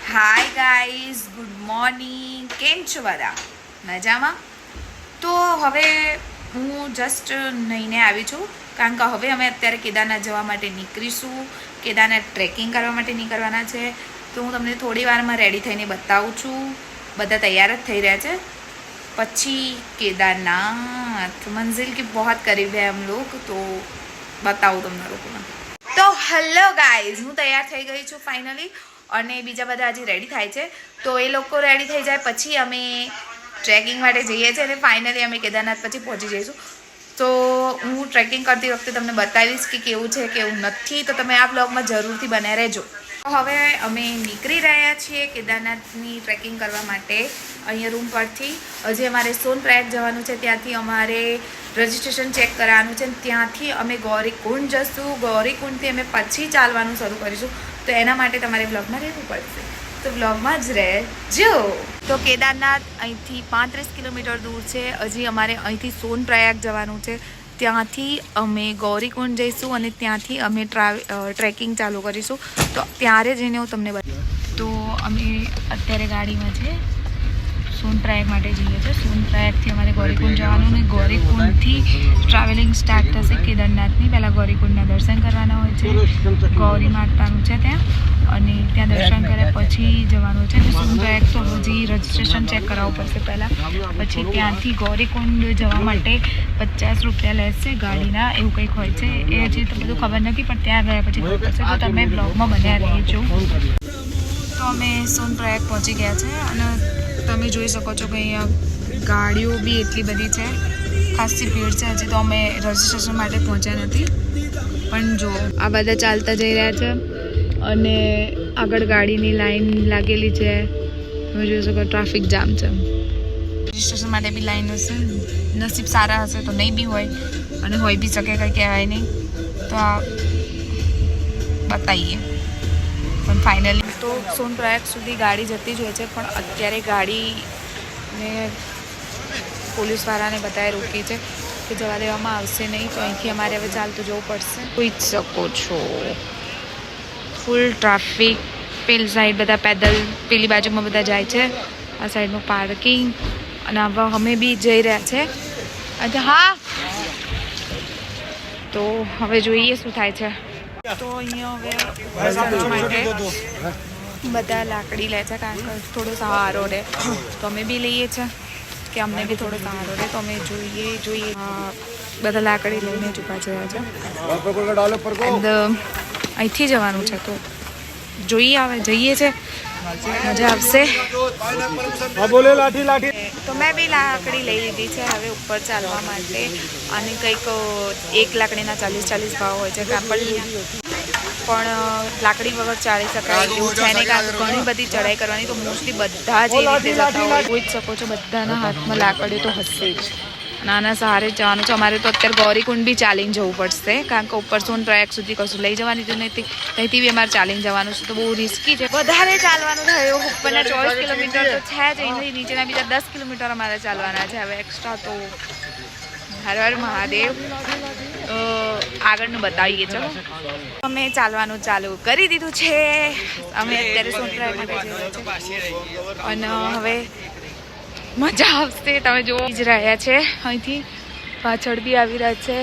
Hi guys, good morning. કેમ છો બધા? મજામાં? તો હવે હું જસ્ટ નહીને આવી છું, કારણ કે હવે અમે અત્યારે કેદારનાથ જવા માટે નીકળીશું. કેદારનાથ ટ્રેકિંગ કરવા માટે નીકળવાના છે. તો હું તમને થોડી વારમાં રેડી થઈને બતાવું છું. બધા તૈયાર જ થઈ રહ્યા છે. પછી કેદારનાથ મંઝિલ की बहुत करीब है हम लोग, तो બતાવું તમને લોકોને. તો હેલો ગાઈઝ, હું તૈયાર થઈ ગઈ છું ફાઇનલી, અને બીજા બધા હજી રેડી થાય છે. તો એ લોકો રેડી થઈ જાય પછી અમે ટ્રેકિંગ માટે જઈએ છીએ, અને ફાઇનલી અમે કેદારનાથ પછી પહોંચી જઈશું. તો હું ટ્રેકિંગ કરતી વખતે તમને બતાવીશ કે કેવું છે કેવું નથી, તો તમે આ બ્લોગમાં જરૂરથી બન્યા રહેજો. હવે અમે નીકળી રહ્યા છીએ કેદારનાથની ટ્રેકિંગ કરવા માટે અહીંયા રૂમ પરથી. હજી અમારે સોનપ્રયાગ જવાનું છે, ત્યાંથી અમારે રજિસ્ટ્રેશન ચેક કરાવવાનું છે. ત્યાંથી અમે ગૌરીકુંડ જઈશું. ગૌરીકુંડથી અમે પછી ચાલવાનું શરૂ કરીશું. તો એના માટે તમારે બ્લોગમાં રહેવું પડશે, તો બ્લોગમાં જ રહેજો. તો કેદારનાથ અહીંથી 35 કિલોમીટર દૂર છે. હજી અમારે અહીંથી સોનપ્રયાગ જવાનું છે. ત્યાંથી અમે ગૌરીકુંડ જઈશું અને ત્યાંથી અમે ટ્રેકિંગ ચાલુ કરીશું. તો ત્યારે જઈને હું તમને તો અમે અત્યારે ગાડીમાં છે, સોનપ્રયાગ માટે જઈએ છીએ. સોનપ્રયાગથી અમારે ગૌરીકુંડ જવાનું, અને ગૌરીકુંડથી ટ્રાવેલિંગ સ્ટાર્ટ થશે કેદારનાથની. પહેલાં ગૌરીકુંડના દર્શન કરવાના હોય છે, ગૌરી માતાનું છે ત્યાં, અને ત્યાં દર્શન કર્યા પછી જવાનું છે. અને સોનપ્રયાગ તો હજી રજિસ્ટ્રેશન ચેક કરાવવું પડશે પહેલાં. પછી ત્યાંથી ગૌરીકુંડ જવા માટે 50 રૂપિયા લેશે ગાડીના, એવું કંઈક હોય છે. એ હજી તો બધું ખબર નથી, પણ ત્યાં ગયા પછી ખબર પડશે. તો તમે બ્લોગમાં બન્યા રહીજો. તો અમે સોનપ્રયાગ પહોંચી ગયા છે, અને તમે જોઈ શકો છો કે અહીંયા ગાડીઓ બી એટલી બધી છે, ખાસી ભીડ છે. હજી તો અમે રજિસ્ટ્રેશન માટે પહોંચ્યા નથી, પણ જો આ બધા ચાલતા જઈ રહ્યા છે, અને આગળ ગાડીની લાઈન લાગેલી છે. તમે જોઈ શકો ટ્રાફિક જામ છે. રજિસ્ટ્રેશન માટે બી લાઈન હશે. નસીબ સારા હશે તો નહીં બી હોય, અને હોય બી શકે, કંઈ કહેવાય નહીં. તો આ બતાવીએ. પણ ફાઇનલી તો સોનપ્રયાગ સુધી ગાડી જતી જ હોય છે, પણ અત્યારે ગાડીને પોલીસવાળાને બધાએ રોકી છે કે જવા દેવામાં આવશે નહીં. તો અહીંથી અમારે હવે ચાલતું જવું પડશે. જોઈ જ શકો છો ફૂલ ટ્રાફિક. પેલી સાઈડ બધા પેદલ, પેલી બાજુમાં બધા જાય છે, આ સાઈડનું પાર્કિંગ. અને હવે અમે બી જઈ રહ્યા છે. હા, તો હવે જોઈએ શું થાય છે. તો અહીંયા હવે માટે બધા લાકડી લે છે, કારણ કે થોડો સહારો રહે. તો અમે બી લઈએ છીએ કે અમને બી થોડો સહારો રહે. તો અમે જોઈએ બધા લાકડી લઈને જ ઊભા રહ્યા છે. એન્ડ અહીંથી જવાનું છે, તો જોઈએ હવે જઈએ છે, મજા આવશે. તો મેં બી લાકડી લઈ લીધી છે હવે ઉપર ચાલવા માટે. અને કંઈક એક લાકડીના 40 ભાવ હોય છે, પણ લાકડી વગર ચાલી શકાય એવું છે ને, કારણ કે ઘણી બધી ચડાઈ કરવાની. તો મોસ્ટલી બધા જ એ રીતે જતા હોય, જોઈ જ શકો છો બધાના હાથમાં લાકડી તો હશે જ. નાના સહારે જવાનું છે. અમારે તો અત્યારે ગૌરીકુંડ બી ચાલીને જવું પડશે, કારણ કે ઉપર સોનપ્રયાગ સુધી કશું લઈ જવાની તો નથી. ત્યાંથી બી અમારે ચાલીને જવાનું છે, તો બહુ રિસ્કી છે. વધારે ચાલવાનું થયું. ઉપરના 24 કિલોમીટર તો છે જ, એની નીચેના બીજા 10 કિલોમીટર અમારે ચાલવાના છે હવે એક્સ્ટ્રા. તો હર હર મહાદેવ. આગળનું બતાવીએ. ચલો, અમે ચાલવાનું ચાલુ કરી દીધું છે. અમે અત્યારે સોનપ્રયાગ માટે જઈએ છીએ, અને હવે મજા આવશે. તમે જોઈ જ રહ્યા છે, અહીંથી પાછળ બી આવી રહ્યા છે,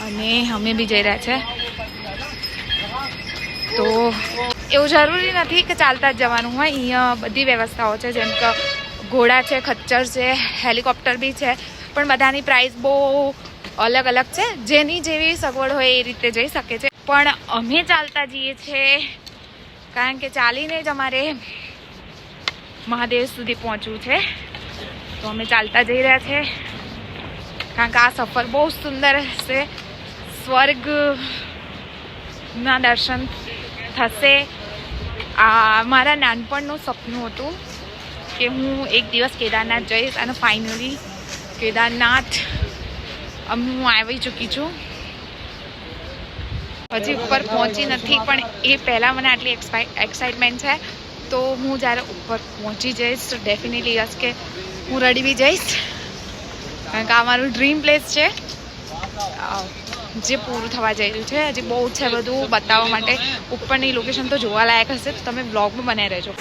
અને અમે બી જઈ રહ્યા છે. તો એવું જરૂરી નથી કે ચાલતા જ જવાનું હોય. અહીંયા બધી વ્યવસ્થાઓ છે, જેમ કે ઘોડા છે, ખચ્ચર છે, હેલિકોપ્ટર બી છે, પણ બધાની પ્રાઇસ બહુ અલગ અલગ છે. જેની જેવી સગવડ હોય એ રીતે જઈ શકે છે. પણ અમે ચાલતા જઈએ છીએ, કારણ કે ચાલીને જ અમારે મહાદેવ સુધી પહોંચવું છે. તો અમે ચાલતા જઈ રહ્યા છે, કારણ કે આ સફર બહુ સુંદર હશે. સ્વર્ગના દર્શન થશે. આ મારા નાનપણનું સપનું હતું કે હું એક દિવસ કેદારનાથ જઈશ, અને ફાઇનલી કેદારનાથ હું આવી ચૂકી છું. હજી ઉપર પહોંચી નથી, પણ એ પહેલાં મને આટલી એક્સાઇટમેન્ટ છે. તો હું જ્યારે ઉપર પહોંચી જઈશ તો ડેફિનેટલી યસ કે હું રડી બી જઈશ, કારણ કે આ મારું ડ્રીમ પ્લેસ છે. જે પૂરું થવા જઈ રહ્યું છે. હજી બહુ છે બધું બતાવવા માટે. ઉપરની લોકેશન તો જોવાલાયક હશે, તો તમે બ્લોગમાં બનાવી રહેજો.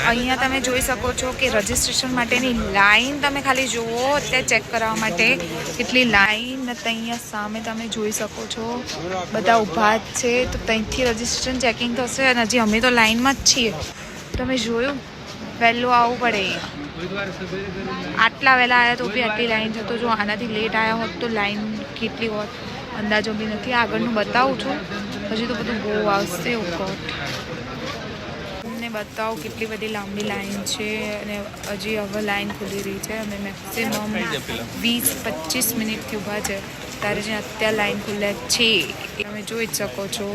અહીંયા તમે જોઈ શકો છો કે રજિસ્ટ્રેશન માટેની લાઈન તમે ખાલી જુઓ, અત્યારે ચેક કરવા માટે કેટલી લાઈન નથી. અહીંયા સામે તમે જોઈ શકો છો બધા ઊભા જ છે, તો ત્યાંથી રજિસ્ટ્રેશન ચેકિંગ થશે. અને હજી અમે તો લાઈનમાં જ છીએ. તમે જોયું, વહેલું આવવું પડે. આટલા વહેલા આવ્યા તો બી આટલી લાઈન છે. તો જો આનાથી લેટ આવ્યા હોત તો લાઈન કેટલી હોત અંદાજો બી નથી. આગળનું બતાવું છું, હજી તો બધું બહુ આવશે. તમને બતાવું કેટલી બધી લાંબી લાઈન છે અને હજી હવે લાઈન ખુલી રહી છે. અમે મેક્સિમમ 20-25 મિનિટથી ઊભા છે. ત્યારે જે અત્યારે લાઈન ખુલે છે તમે જોઈ જ શકો છો.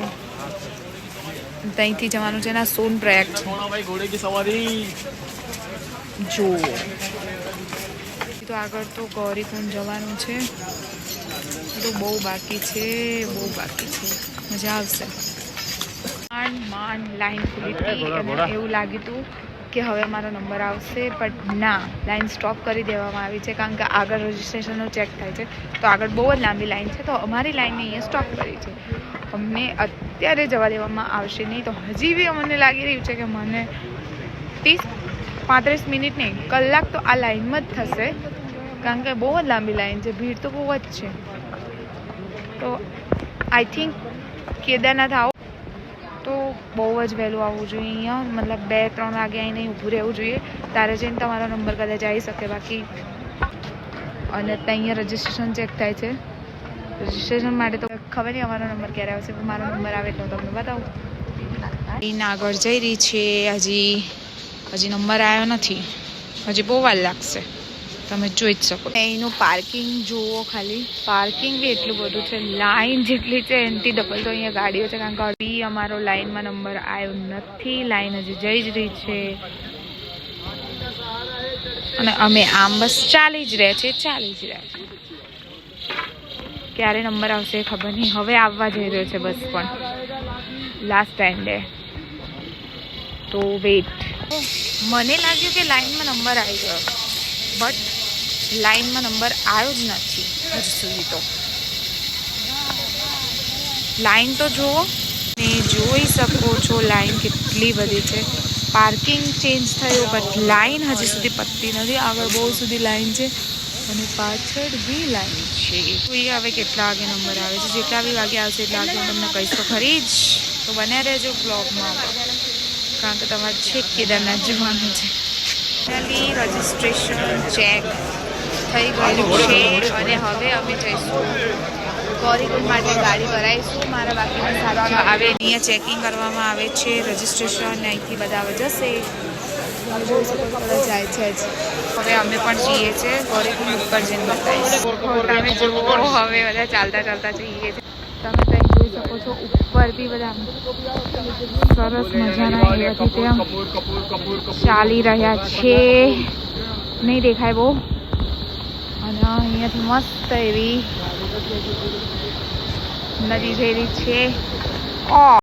ત્યાંથી જવાનું છે ને સોનપ્રયાગ છે. જો તો આગળ તો ગૌરીકુંડ જવાનું છે. તો બહુ બાકી છે, બહુ બાકી છે. મજા આવશે. માંડ લાઈન ખુલી હતી અને એવું લાગ્યું હતું કે હવે મારો નંબર આવશે, બટ ના, લાઈન સ્ટોપ કરી દેવામાં આવી છે. કારણ કે આગળ રજિસ્ટ્રેશનનો ચેક થાય છે, તો આગળ બહુ જ લાંબી લાઈન છે. તો અમારી લાઈનને અહીંયા સ્ટોપ કરી છે. અમને અત્યારે જવા દેવામાં આવશે નહીં. તો હજી બી અમને લાગી રહ્યું છે કે મને 30-35 મિનિટ નહીં, કલાક તો આ લાઈનમાં જ થશે. કારણ કે બહુ જ લાંબી લાઈન છે, ભીડ તો બહુ જ છે. તો આઈ થિંક કેદારનાથ આવો તો બહુ જ વહેલું આવવું જોઈએ. અહીંયા મતલબ 2-3 વાગે આવીને ઊભું રહેવું જોઈએ. તારે જઈને તમારો નંબર કદાચ આવી શકે. બાકી અને અહીંયા રજિસ્ટ્રેશન ચેક થાય છે. રજિસ્ટ્રેશન માટે તો ખબર નહીં અમારો નંબર ક્યારે આવશે, પણ મારો નંબર આવે તો તમને બતાવું. એના આગળ જઈ રહી છે. હજી નંબર આવ્યો નથી. હજી બહુ વાર લાગશે. તમે જોઈ જ શકો. એનું પાર્કિંગ જુઓ ખાલી. પાર્કિંગ બી એટલું બધું છે. લાઈન જેટલી છે એનાથી ડબલ તો અહીંયા ગાડીઓ છે. કારણ કે બી અમારો લાઈનમાં નંબર આવ્યો નથી. લાઈન હજી જઈ જ રહી છે અને અમે આમ બસ ચાલી જ રહ્યા છે. ક્યારે નંબર આવશે ખબર નહીં. હવે આવવા જઈ રહ્યો છે બસ, પણ લાસ્ટ ટાઈમ ડે. તો વેઇટ. મને લાગ્યું કે લાઈનમાં નંબર આવી ગયો, બટ લાઈનમાં નંબર આવ્યો જ નથી હજુ સુધી. તો લાઈન તો જુઓ ને, જોઈ શકો છો લાઈન કેટલી બધી છે. પાર્કિંગ ચેન્જ થયું, બટ લાઈન હજી સુધી પતતી નથી. આગળ બહુ સુધી લાઈન છે અને પાછળ બી લાઈન છે. જોઈએ હવે કેટલા વાગે નંબર આવે છે. જેટલા બી વાગે આવશે એટલા વાગે હું તમને કહીશ તો ખરી જ. તો બન્યા રહેજો બ્લોગમાં, કારણ કે તમારે છેક કેદારનાથ જવાનું છે. ફાઇનલી રજિસ્ટ્રેશન ચેક થઈ ગયું છે અને હવે અમે જઈશું ગૌરીકુંડ માટે. ગાડી ભરાઈશું. મારા બાકીના સાધનો આવે, અહીંયા ચેકિંગ કરવામાં આવે છે. રજિસ્ટ્રેશન અહીંથી બધા હવે જશે. જોઈ શકો બધા જાય છે જ. હવે અમે પણ જઈએ છીએ ગૌરીકુંડ ઉપર જઈને બતાવીશ. તમે જુઓ હવે બધા ચાલતા જઈએ છીએ. તમે ત્યાં જોઈ શકો છો ઉપર બી બધા સરસ મજાના એવાથી ત્યાં ચાલી રહ્યા છે. નહીં દેખાય બહુ. અને અહીંયાથી મસ્ત એવી નદી જેવી છે.